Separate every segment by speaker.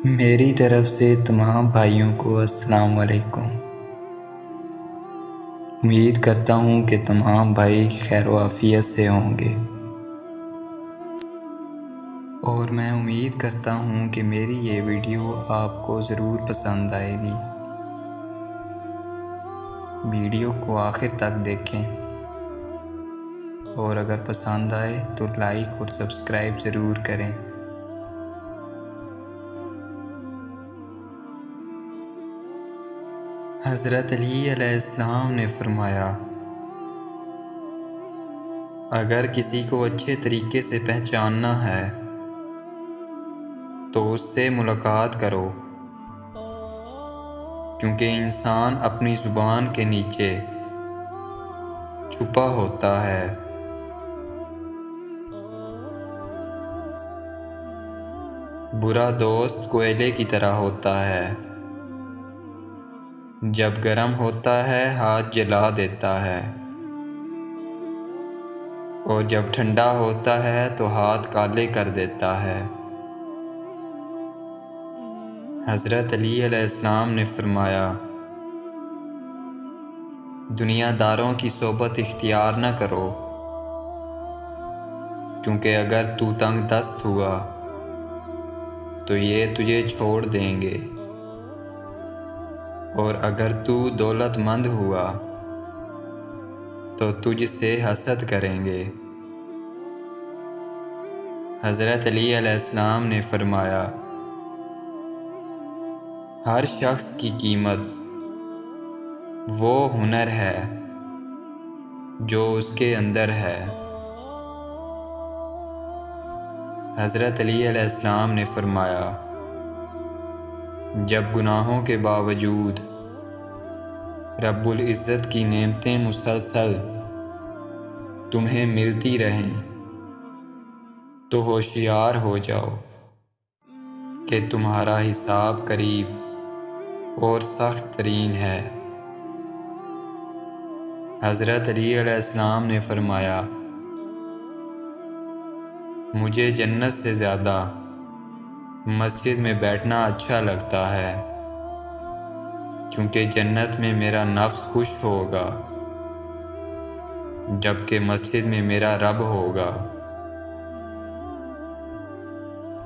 Speaker 1: میری طرف سے تمام بھائیوں کو السلام علیکم۔ امید کرتا ہوں کہ تمام بھائی خیر و عافیت سے ہوں گے، اور میں امید کرتا ہوں کہ میری یہ ویڈیو آپ کو ضرور پسند آئے گی۔ ویڈیو کو آخر تک دیکھیں، اور اگر پسند آئے تو لائک اور سبسکرائب ضرور کریں۔ حضرت علی علیہ السلام نے فرمایا، اگر کسی کو اچھے طریقے سے پہچاننا ہے تو اس سے ملاقات کرو، کیونکہ انسان اپنی زبان کے نیچے چھپا ہوتا ہے۔ برا دوست کوئلے کی طرح ہوتا ہے، جب گرم ہوتا ہے ہاتھ جلا دیتا ہے، اور جب ٹھنڈا ہوتا ہے تو ہاتھ کالے کر دیتا ہے۔ حضرت علی علیہ السلام نے فرمایا، دنیا داروں کی صحبت اختیار نہ کرو، کیونکہ اگر تو تنگ دست ہوا تو یہ تجھے چھوڑ دیں گے، اور اگر تو دولت مند ہوا تو تجھ سے حسد کریں گے۔ حضرت علی علیہ السلام نے فرمایا، ہر شخص کی قیمت وہ ہنر ہے جو اس کے اندر ہے۔ حضرت علی علیہ السلام نے فرمایا، جب گناہوں کے باوجود رب العزت کی نعمتیں مسلسل تمہیں ملتی رہیں تو ہوشیار ہو جاؤ کہ تمہارا حساب قریب اور سخت ترین ہے۔ حضرت علی علیہ السلام نے فرمایا، مجھے جنت سے زیادہ مسجد میں بیٹھنا اچھا لگتا ہے، کیونکہ جنت میں میرا نفس خوش ہوگا، جبکہ مسجد میں میرا رب ہوگا۔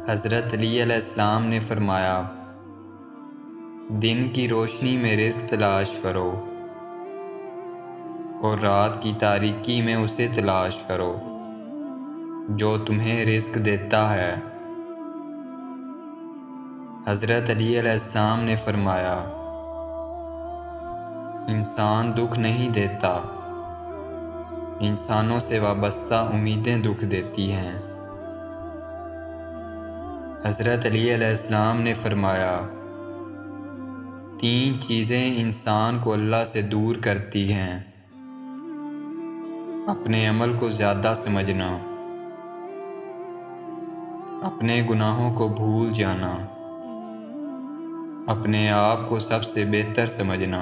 Speaker 1: حضرت علی علیہ السلام نے فرمایا، دن کی روشنی میں رزق تلاش کرو، اور رات کی تاریکی میں اسے تلاش کرو جو تمہیں رزق دیتا ہے۔ حضرت علی علیہ السلام نے فرمایا، انسان دکھ نہیں دیتا، انسانوں سے وابستہ امیدیں دکھ دیتی ہیں۔ حضرت علی علیہ السلام نے فرمایا، 3 چیزیں انسان کو اللہ سے دور کرتی ہیں: اپنے عمل کو زیادہ سمجھنا، اپنے گناہوں کو بھول جانا، اپنے آپ کو سب سے بہتر سمجھنا۔